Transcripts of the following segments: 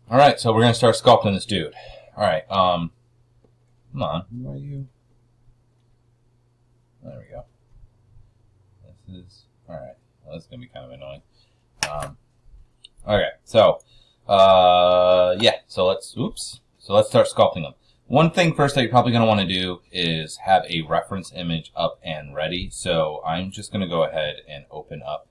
Alright, so we're going to start sculpting this dude. Alright, come on. Who are you? There we go. This is... Alright, well, this is going to be kind of annoying. Okay, so, yeah, so let's start sculpting them. One thing first that you're probably going to want to do is have a reference image up and ready. So I'm just going to go ahead and open up,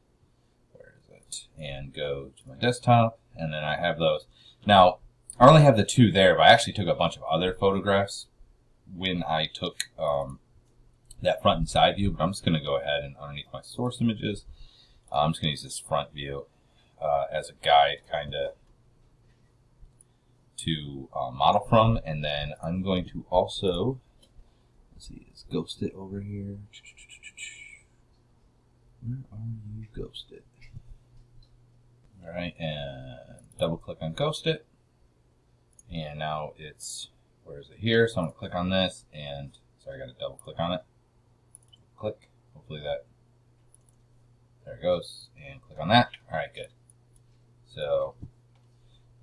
where is it, and go to my desktop, and then I have those. Now, I only have the two there, but I actually took a bunch of other photographs when I took that front and side view, but I'm just going to go ahead and underneath my source images, I'm just going to use this front view as a guide kind of to model from, and then I'm going to also, let's see, is Ghosted over here? Where are you, Ghosted? Alright, and double click on Ghosted, and now it's, where is it here? So I'm going to click on this, and, sorry, I got to double click on it. Click, hopefully that, there it goes, and click on that. Alright, good. So,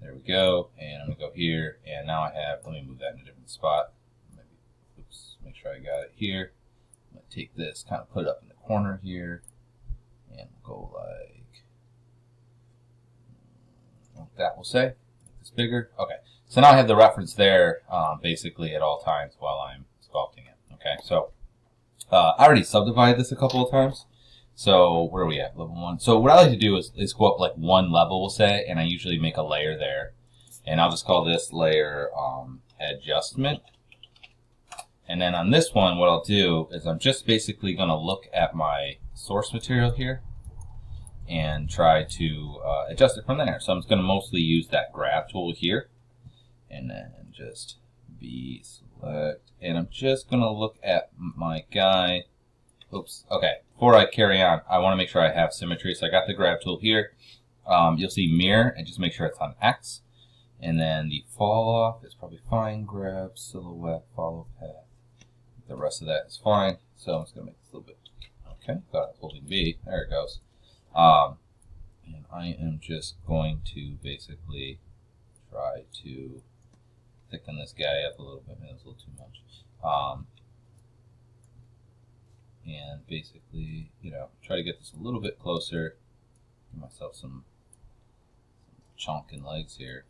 there we go, and I'm going to go here, and now I have, let me move that in a different spot. Maybe, oops, make sure I got it here. I'm going to take this, kind of put it up in the corner here, and go like, what that will say. Make this bigger. Okay, so now I have the reference there, basically at all times while I'm sculpting it. Okay, so I already subdivided this a couple of times. So where are we at? Level 1. So what I like to do is go up like one level, we'll say, and I usually make a layer there. And I'll just call this layer adjustment. And then on this one, what I'll do is I'm just basically going to look at my source material here and try to adjust it from there. So I'm just going to mostly use that grab tool here. And then just select. And I'm just going to look at my guy. Oops. Okay. Before I carry on, I want to make sure I have symmetry. So I got the grab tool here. You'll see mirror, and just make sure it's on X. And then the fall off is probably fine. Grab, silhouette, follow path. The rest of that is fine. So I'm just going to make this a little bit. Okay. Thought I was holding B. There it goes. And I am just going to basically try to thicken this guy up a little bit. Maybe that's a little too much. And basically, you know, try to get this a little bit closer. Give myself some chunk and legs here.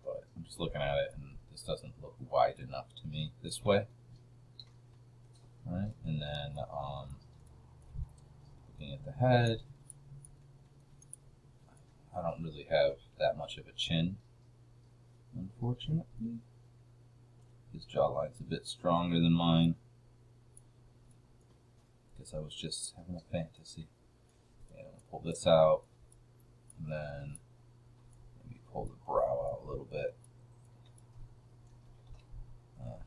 But I'm just looking at it, and this doesn't look wide enough to me this way. Alright, and then looking at the head, I don't really have that much of a chin, unfortunately. His jawline's a bit stronger than mine. I was just having a fantasy. And pull this out, and then maybe pull the brow out a little bit. Like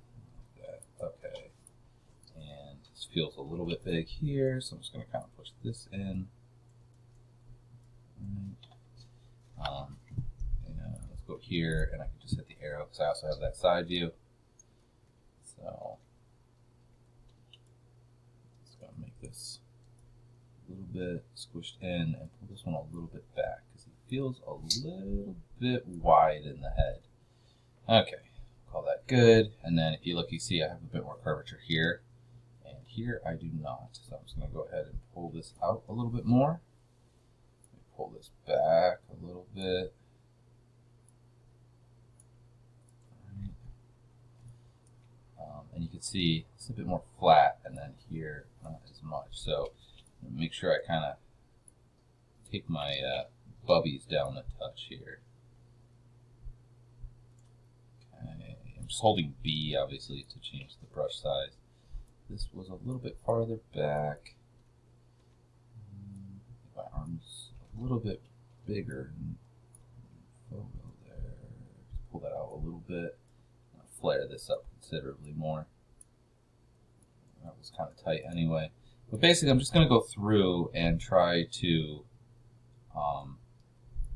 that. Okay. And this feels a little bit big here, so I'm just going to kind of push this in. And let's go here, and I can just hit the arrow because I also have that side view. So make this a little bit squished in and pull this one a little bit back because it feels a little bit wide in the head. Okay, call that good. And then if you look, you see I have a bit more curvature here, and here I do not. So I'm just going to go ahead and pull this out a little bit more. Pull this back a little bit. And you can see it's a bit more flat, and then here not as much. So make sure I kind of take my bubbies down a touch here. Okay, I'm just holding B obviously to change the brush size. This was a little bit farther back. My arm's a little bit bigger. Photo there. Just pull that out a little bit. Flare this up considerably more. That was kind of tight anyway. But basically, I'm just going to go through and try to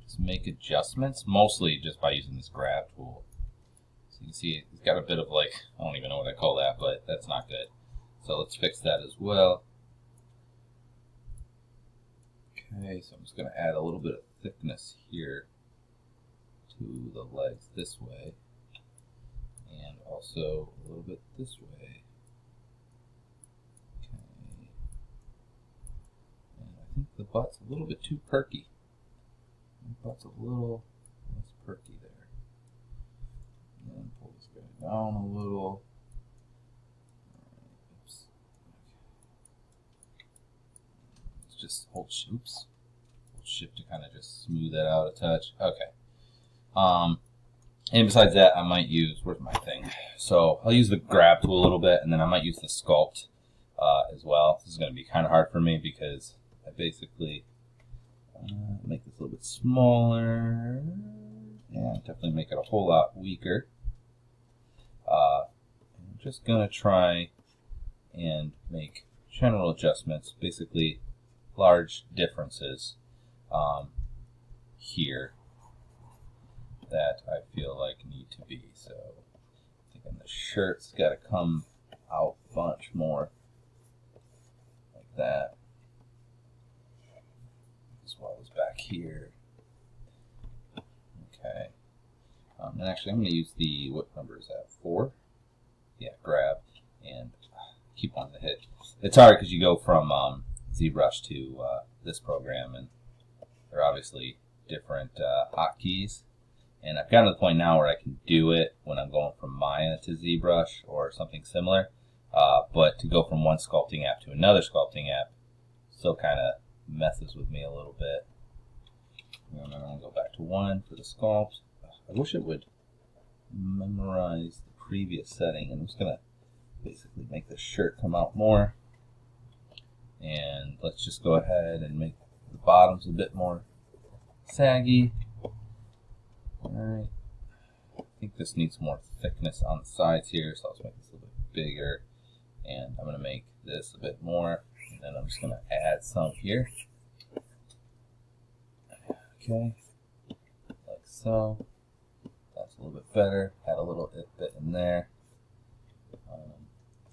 just make adjustments, mostly just by using this grab tool. So you can see it's got a bit of like, I don't even know what I call that, but that's not good. So let's fix that as well. Okay, so I'm just going to add a little bit of thickness here to the legs this way, and also a little bit this way. Okay. And I think the butt's a little bit too perky. The butt's a little less perky there. And then pull this guy down a little. Oops. Okay. Let's just hold shift to kind of just smooth that out a touch. Okay. And besides that, I might use, where's my thing? So I'll use the grab tool a little bit, and then I might use the Sculpt as well. This is going to be kind of hard for me because I basically make this a little bit smaller, and definitely make it a whole lot weaker. I'm just going to try and make general adjustments, basically large differences here that I feel like need to be. So I think the shirt's got to come out a bunch more like that, as well as back here. Okay. And actually I'm going to use the, what number is that, 4? Yeah, grab, and keep on the hit. It's hard because you go from ZBrush to this program, and they're obviously different hotkeys. And I've gotten to the point now where I can do it when I'm going from Maya to ZBrush or something similar. But to go from one sculpting app to another sculpting app still kind of messes with me a little bit. And then I'm going to go back to 1 for the sculpt. I wish it would memorize the previous setting. I'm just going to basically make the shirt come out more. And let's just go ahead and make the bottoms a bit more saggy. Alright, I think this needs more thickness on the sides here, so I'll just make this a little bit bigger. And I'm going to make this a bit more, and then I'm just going to add some here. Okay, like so. That's a little bit better. Add a little bit in there.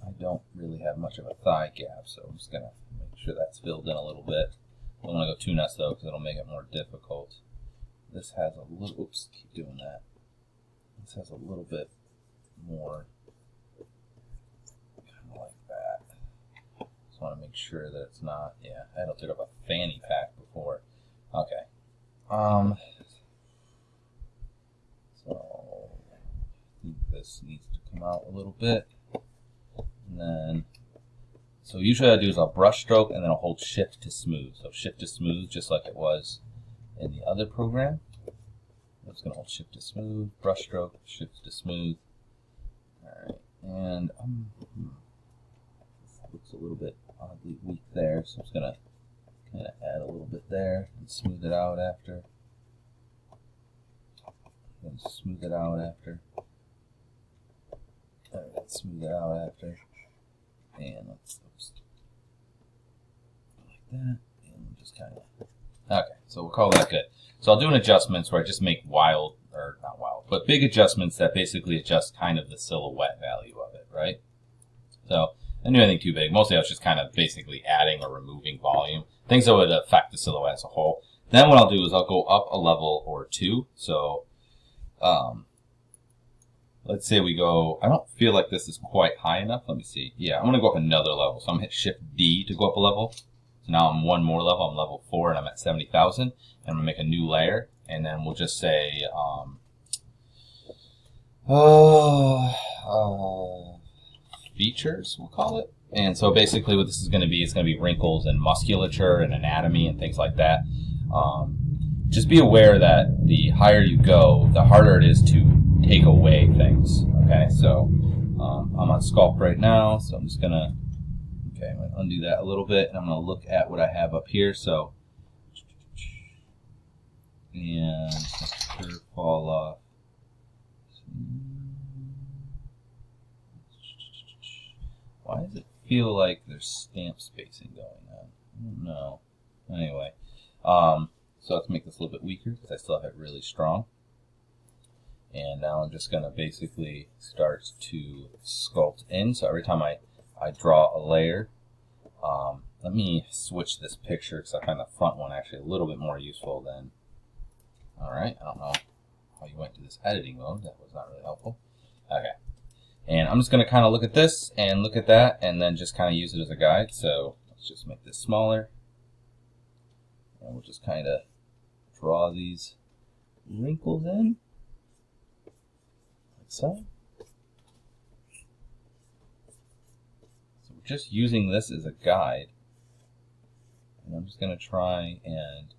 I don't really have much of a thigh gap, so I'm just going to make sure that's filled in a little bit. I don't want to go too nuts though, because it'll make it more difficult. This has a little, oops, keep doing that. This has a little bit more, kind of like that. Just want to make sure that it's not, yeah, I had to pick up a fanny pack before. Okay. So, I think this needs to come out a little bit. And then, so usually what I do is I'll brush stroke and then I'll hold shift to smooth. So shift to smooth, just like it was in the other program. I'm just going to hold shift to smooth, brush stroke, shift to smooth. Alright, and this looks a little bit oddly weak there, so I'm just going to kind of add a little bit there and smooth it out after. Then smooth it out after. Alright, smooth it out after. And let's, oops, like that, and just kind of, okay, so we'll call that good. So I'll do an adjustments where I just make wild, or not wild, but big adjustments that basically adjust kind of the silhouette value of it, right? So I didn't do anything too big. Mostly I was just kind of basically adding or removing volume, things that would affect the silhouette as a whole. Then what I'll do is I'll go up a level or 2. So let's say we go, I don't feel like this is quite high enough. Let me see. Yeah, I'm going to go up another level. So I'm going to hit Shift D to go up a level. So now I'm one more level. I'm level 4 and I'm at 70,000. And I'm going to make a new layer. And then we'll just say, features, we'll call it. And so basically what this is going to be, it's going to be wrinkles and musculature and anatomy and things like that. Just be aware that the higher you go, the harder it is to take away things. Okay, so I'm on Sculpt right now, so I'm just gonna, okay, I'm gonna undo that a little bit, and I'm gonna look at what I have up here. So, and curve fall off. Why does it feel like there's stamp spacing going on? I don't know. Anyway, so let's make this a little bit weaker because I still have it really strong. And now I'm just going to basically start to sculpt in. So every time I draw a layer, let me switch this picture because I find the front one actually a little bit more useful than, alright, I don't know how you went to this editing mode. That was not really helpful. Okay. And I'm just going to kind of look at this and look at that and then just kind of use it as a guide. So let's just make this smaller. And we'll just kind of draw these wrinkles in. Like so. So we're just using this as a guide. And I'm just going to try and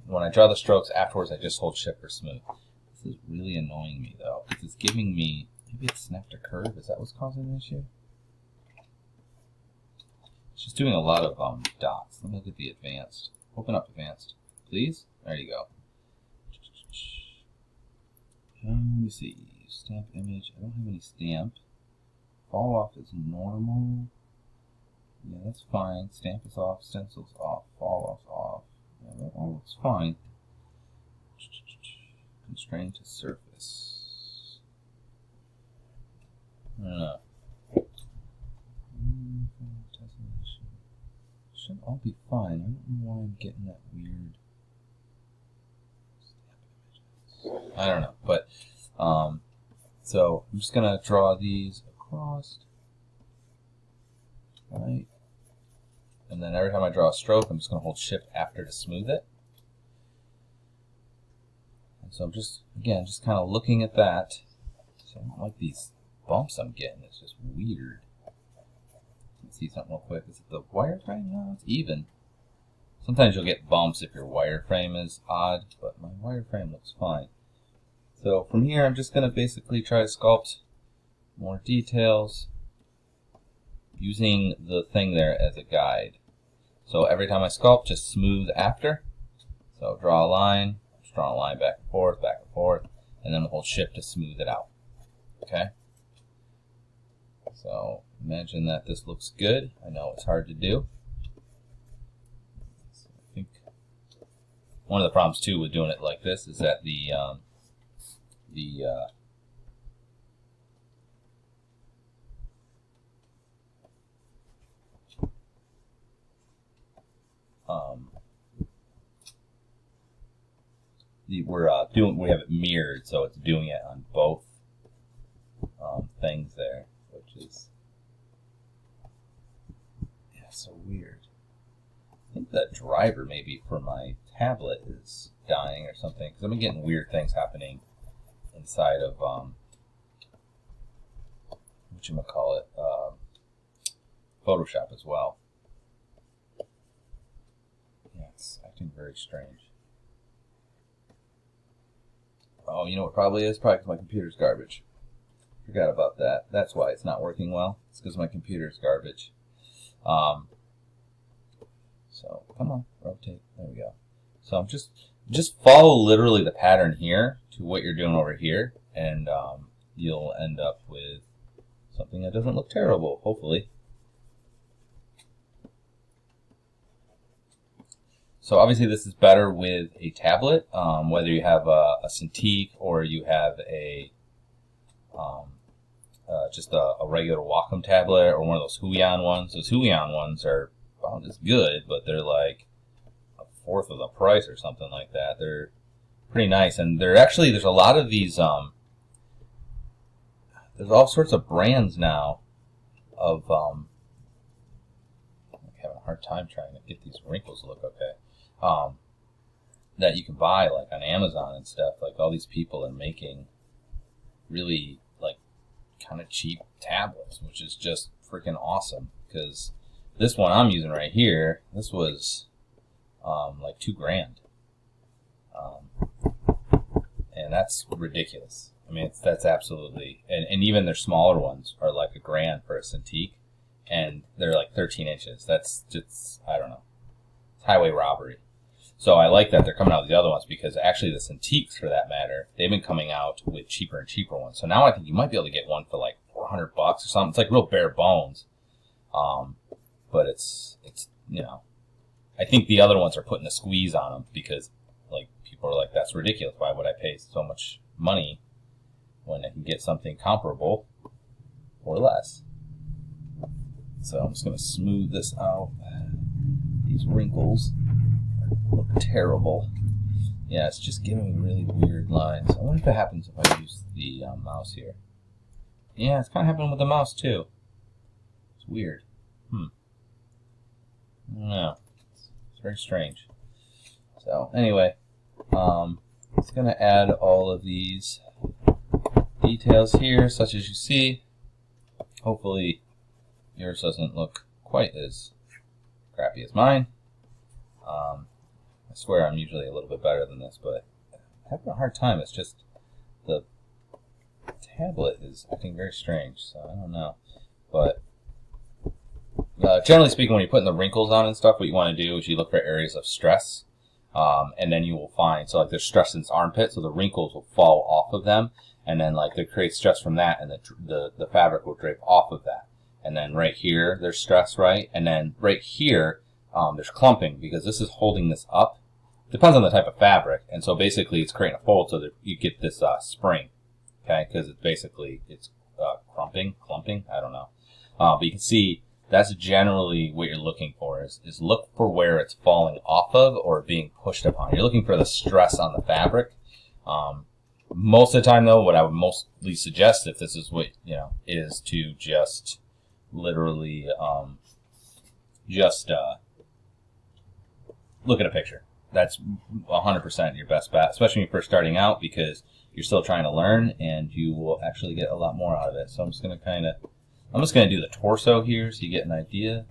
when I draw the strokes afterwards, I just hold shift for smooth. This is really annoying me though, because it's giving me, maybe it snapped a curve. Is that what's causing the issue? It's just doing a lot of dots. Let me look at the advanced. Open up advanced, please. There you go. Let me see. Stamp image. I don't have any stamp. Fall off is normal. Yeah, that's fine. Stamp is off. Stencils off. Fall off off. Yeah, that all looks fine. Constrain to surface. I don't know. Should all be fine. I don't know why I'm getting that weird stamp images. I don't know, but so I'm just gonna draw these across, right? And then every time I draw a stroke, I'm just gonna hold shift after to smooth it. And so I'm just, again, just kind of looking at that. So I don't like these bumps I'm getting. It's just weird. Let's see something real quick. Is it the wireframe? No, it's even. Sometimes you'll get bumps if your wireframe is odd, but my wireframe looks fine. So from here, I'm just going to basically try to sculpt more details using the thing there as a guide. So every time I sculpt, just smooth after. So draw a line, just draw a line back and forth, and then we'll hold shift to smooth it out. Okay? So imagine that this looks good. I know it's hard to do. So I think one of the problems too with doing it like this is that we have it mirrored, so it's doing it on both things there, which is so weird. I think that driver maybe for my tablet is dying or something, because I've been getting weird things happening inside of whatchamacallit, Photoshop as well. Yeah, it's acting very strange. Oh, you know what it probably is? Probably because my computer's garbage. Forgot about that. That's why it's not working well. It's because my computer's garbage. So come on, rotate. There we go. So I'm just follow literally the pattern here to what you're doing over here, and you'll end up with something that doesn't look terrible, hopefully. So obviously this is better with a tablet, whether you have a Cintiq or you have a just a regular Wacom tablet or one of those Huion ones. Those Huion ones are about as good, but they're like a fourth of the price or something like that. They're pretty nice, and they're actually, there's a lot of these, there's all sorts of brands now of, I'm having a hard time trying to get these wrinkles to look okay, that you can buy like on Amazon and stuff. Like all these people are making really like kind of cheap tablets, which is just freaking awesome, because this one I'm using right here, this was like $2,000, and that's ridiculous. I mean, that's absolutely, and even their smaller ones are like $1,000 for a Cintiq, and they're like 13 inches. That's just, I don't know, it's highway robbery. So I like that they're coming out with the other ones, because actually the Cintiqs, for that matter, they've been coming out with cheaper and cheaper ones. So now I think you might be able to get one for like $400 or something. It's like real bare bones. But it's, you know, I think the other ones are putting a squeeze on them, because like people are like, that's ridiculous. Why would I pay so much money when I can get something comparable or less? So I'm just going to smooth this out. These wrinkles look terrible. Yeah, it's just giving me really weird lines. I wonder if it happens if I use the mouse here. Yeah, it's kind of happening with the mouse too. It's weird. No, it's very strange. So anyway, it's going to add all of these details here, such as you see. Hopefully yours doesn't look quite as crappy as mine. I swear I'm usually a little bit better than this, but I'm having a hard time. It's just the tablet is acting very strange, so I don't know. But generally speaking, when you're putting the wrinkles on and stuff, what you want to do is you look for areas of stress, and then you will find, so like there's stress in its armpit, so the wrinkles will fall off of them, and then like they create stress from that, and the fabric will drape off of that. And then right here, there's stress, right? And then right here, there's clumping, because this is holding this up. Depends on the type of fabric, and so basically it's creating a fold so that you get this spring, okay? Because it's basically, it's clumping, I don't know. But you can see that's generally what you're looking for, is look for where it's falling off of or being pushed upon. You're looking for the stress on the fabric. Most of the time, though, what I would mostly suggest, if this is what, you know, is to just literally look at a picture. That's 100% your best bet, especially when you're first starting out, because you're still trying to learn, and you will actually get a lot more out of it. So I'm just going to do the torso here so you get an idea.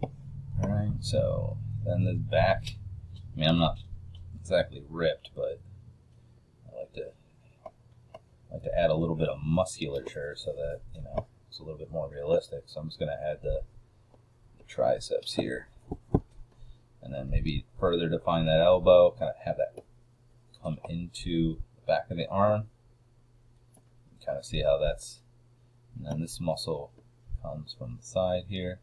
All right, so then the back. I mean, I'm not exactly ripped, but I like to add a little bit of musculature so that, you know, it's a little bit more realistic. So I'm just going to add the triceps here. And then maybe further define that elbow, kind of have that come into the back of the arm. Kind of see how that's, and then this muscle comes from the side here.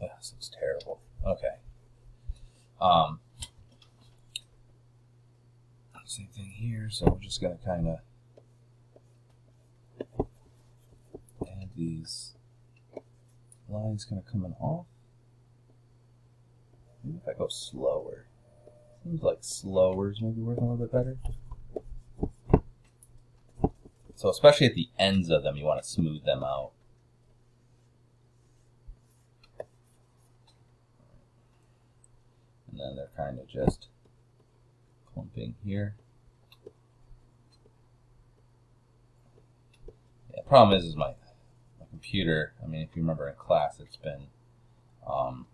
Yeah, this looks terrible. Okay. Same thing here, so we're just going to kind of add these lines kind of coming off. Maybe if I go slower. Seems like slower is maybe working a little bit better. So especially at the ends of them, you want to smooth them out. And then they're kind of just clumping here. Yeah, the problem is my computer, I mean, if you remember in class, it's been, I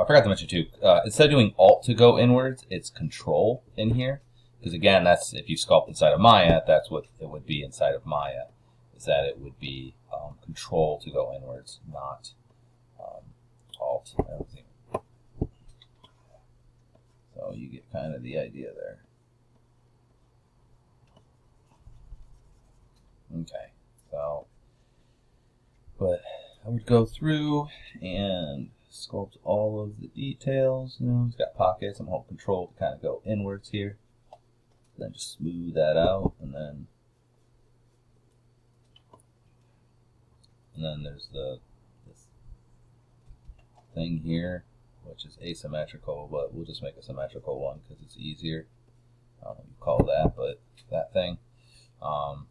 forgot to mention too, instead of doing Alt to go inwards, it's Control in here. Because again, that's, if you sculpt inside of Maya, that's what it would be inside of Maya, is that it would be Control to go inwards, not Alt. So you get kind of the idea there. Okay, so, but I would go through and sculpt all of the details. You know, it's got pockets. I'm holding Control to kind of go inwards here. Then just smooth that out, and then there's this thing here, which is asymmetrical, but we'll just make a symmetrical one because it's easier. I don't know what you call that, but that thing. Alright,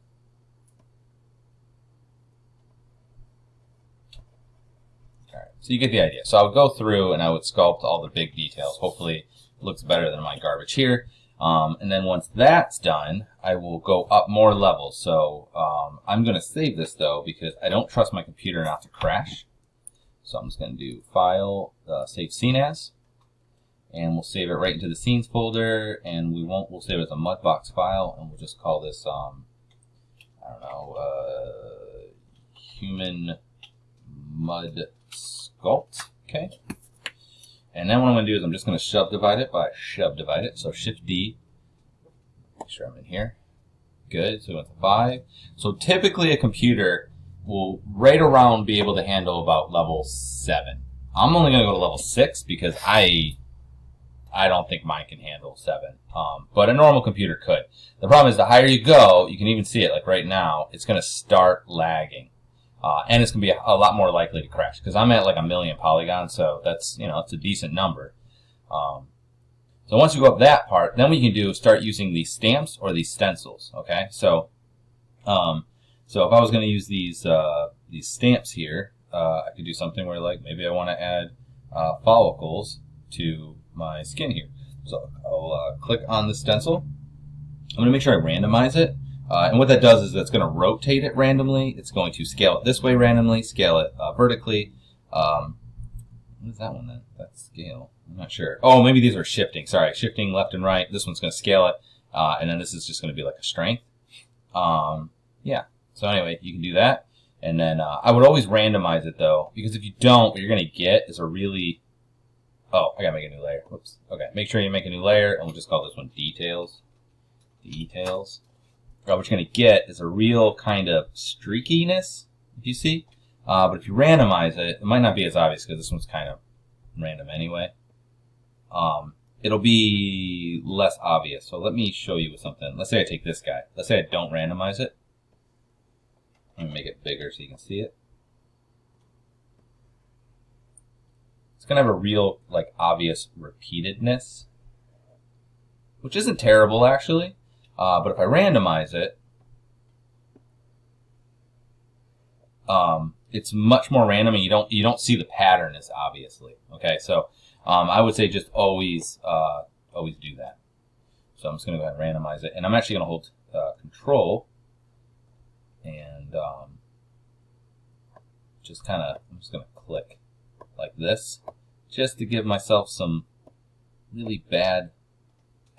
so you get the idea. So I would go through and I would sculpt all the big details. Hopefully it looks better than my garbage here. And then once that's done, I will go up more levels. So I'm going to save this though because I don't trust my computer not to crash. So I'm just going to do File, Save Scene As, and we'll save it right into the Scenes folder. And we'll save it as a Mudbox file, and we'll just call this I don't know, Human Mud Sculpt. Okay. And then what I'm going to do is I'm just going to shove divide it by shove divide it. So Shift D. Make sure I'm in here. Good. So we went to 5. So typically a computer will right around be able to handle about level 7. I'm only going to go to level 6 because I don't think mine can handle 7. But a normal computer could. The problem is the higher you go, you can even see it like right now, it's going to start lagging. And it's going to be a lot more likely to crash because I'm at like 1,000,000 polygons, so that's, you know, it's a decent number. So once you go up that part, then what you can do is start using these stamps or these stencils, okay? So so if I was going to use these stamps here, I could do something where, like, maybe I want to add follicles to my skin here. So I'll click on the stencil. I'm going to make sure I randomize it. And what that does is that's going to rotate it randomly. It's going to scale it this way randomly, scale it vertically. What is that one then? That's scale. I'm not sure. Oh, maybe these are shifting. Sorry, shifting left and right. This one's going to scale it. And then this is just going to be like a strength. Yeah. So anyway, you can do that. And then I would always randomize it, though, because if you don't, what you're going to get is a really... Oh, I got to make a new layer. Whoops. Okay, make sure you make a new layer, and we'll just call this one Details. Details. What you're going to get is a real kind of streakiness, if you see. But if you randomize it, it might not be as obvious because this one's kind of random anyway. It'll be less obvious. So let me show you with something. Let's say I take this guy. Let's say I don't randomize it. Let me make it bigger so you can see it. It's going to have a real, like, obvious repeatedness, which isn't terrible, actually. But if I randomize it, it's much more random, and you don't see the pattern as obviously. Okay, so I would say just always do that. So I'm just going to go ahead and randomize it, and I'm actually going to hold Control, and just kind of I'm just going to click like this, just to give myself some really bad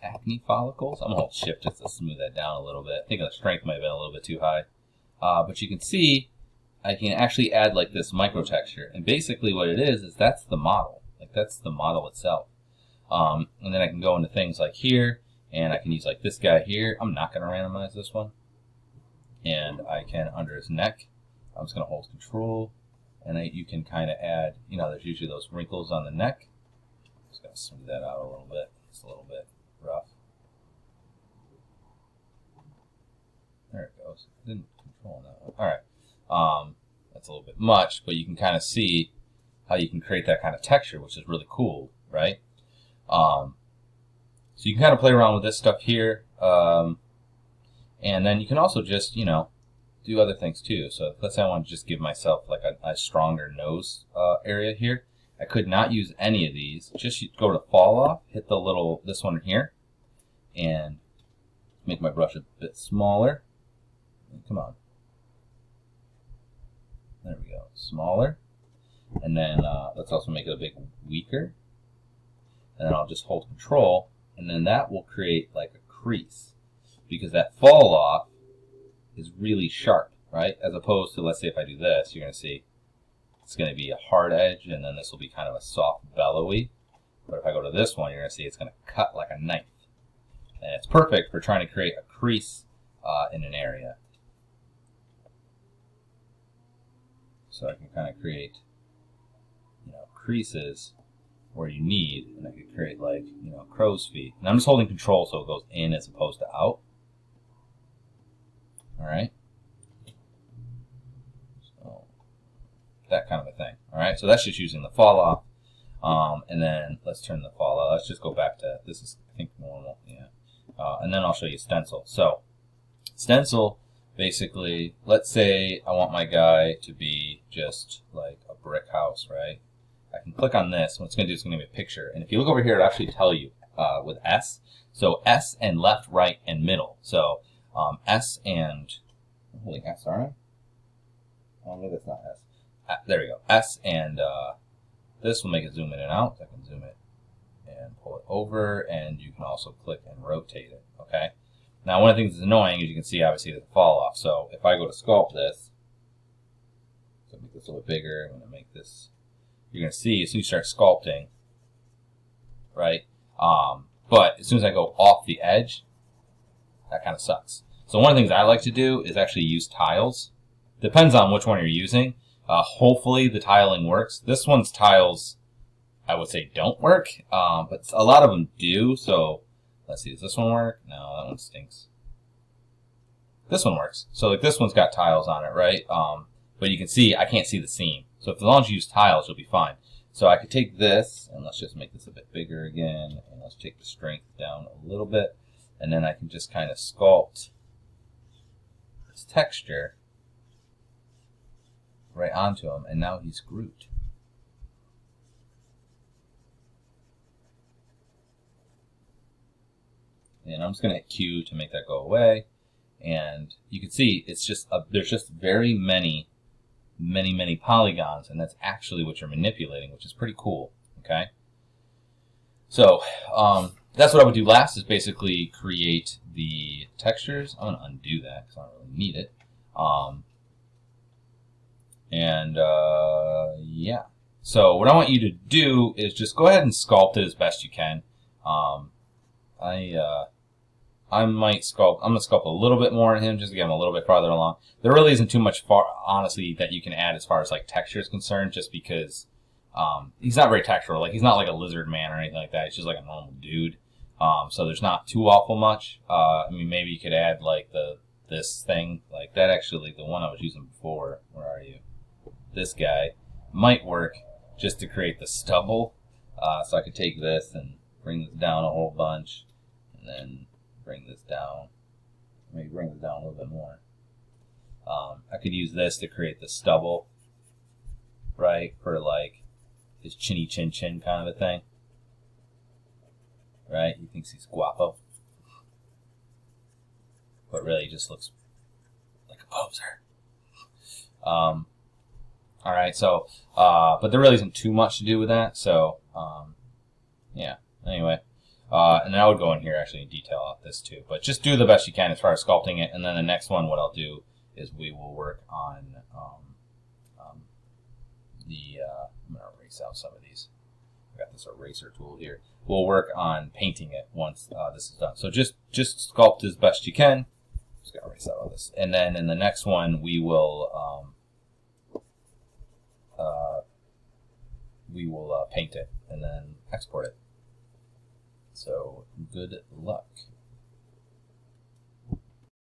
acne follicles. I'm going to hold Shift just to smooth that down a little bit. I think the strength might have been a little bit too high. But you can see I can actually add like this micro texture. And basically what it is that's the model. Like that's the model itself. And then I can go into things like here, and I can use like this guy here. I'm not going to randomize this one. And I can, under his neck, I'm just going to hold Control. And you can kind of add, you know, there's usually those wrinkles on the neck. Just going to smooth that out a little bit. It's a little bit rough. There it goes. Didn't control that one. All right. That's a little bit much, but you can kind of see how you can create that kind of texture, which is really cool, right? So you can kind of play around with this stuff here, and then you can also just, you know, do other things too. So let's say I want to just give myself like a stronger nose area here. I could not use any of these. Just go to Fall Off, hit the little, this one here, and make my brush a bit smaller. Come on. There we go. Smaller. And then let's also make it a bit weaker. And then I'll just hold Control, and then that will create like a crease, because that fall off is really sharp, right? As opposed to, let's say if I do this, you're going to see it's going to be a hard edge, and then this will be kind of a soft, bellowy. But if I go to this one, you're going to see it's going to cut like a knife. And it's perfect for trying to create a crease in an area. So I can kind of create, you know, creases where you need, and I could create like, you know, crow's feet. And I'm just holding Control so it goes in as opposed to out. All right. So that kind of a thing. All right. So that's just using the fall off. And then let's turn the fall off. Let's just go back to, this is, I think, normal. Yeah. And then I'll show you stencil. So stencil, basically, let's say I want my guy to be just like a brick house, right? I can click on this. What it's going to do is going to give me a picture. And if you look over here, it'll actually tell you with S. So S and left, right, and middle. So S and, I'm holding S, aren't I? Oh, maybe that's not S. There we go. S and this will make it zoom in and out. I can zoom it and pull it over, and you can also click and rotate it, okay? Now, one of the things that's annoying is you can see, obviously, the fall off. So if I go to sculpt this, so make this a little bit bigger, I'm going to make this, you're going to see as soon as you start sculpting, right? But as soon as I go off the edge, that kind of sucks. So one of the things I like to do is actually use tiles. Depends on which one you're using. Hopefully the tiling works. This one's tiles, I would say, don't work, but a lot of them do. So let's see, does this one work? No, that one stinks. This one works. So like this one's got tiles on it, right? But you can see, I can't see the seam. So if as long as you use tiles, you'll be fine. So I could take this, and let's just make this a bit bigger again, and let's take the strength down a little bit, and then I can just kind of sculpt this texture right onto him, and now he's Groot. And I'm just going to hit Q to make that go away. And you can see it's just there's just very many polygons, and that's actually what you're manipulating, which is pretty cool. Okay. So that's what I would do last, is basically create the textures. I'm going to undo that because I don't really need it. Yeah. So what I want you to do is just go ahead and sculpt it as best you can. I might sculpt. I'm going to sculpt a little bit more on him just to get him a little bit farther along. There really isn't too much, honestly, that you can add as far as like texture is concerned, just because he's not very textural. Like, he's not like a lizard man or anything like that. He's just like a normal dude. So there's not too awful much. I mean, maybe you could add like this thing like that. Actually, the one I was using before. Where are you? This guy might work just to create the stubble. So I could take this and bring this down a whole bunch, and then bring this down. Maybe bring this down a little bit more. I could use this to create the stubble, right, for like his chinny chin chin kind of a thing. Right? He thinks he's guapo. But really he just looks like a poser. Alright, so, but there really isn't too much to do with that, so, yeah, anyway. And then I would go in here actually and detail out this too. But just do the best you can as far as sculpting it. And then the next one, what I'll do is we will work on I'm going to erase out some of these. I got this eraser tool here. We'll work on painting it once this is done. So just sculpt as best you can. Just got to erase out all this. And then in the next one, we will paint it and then export it. So good luck.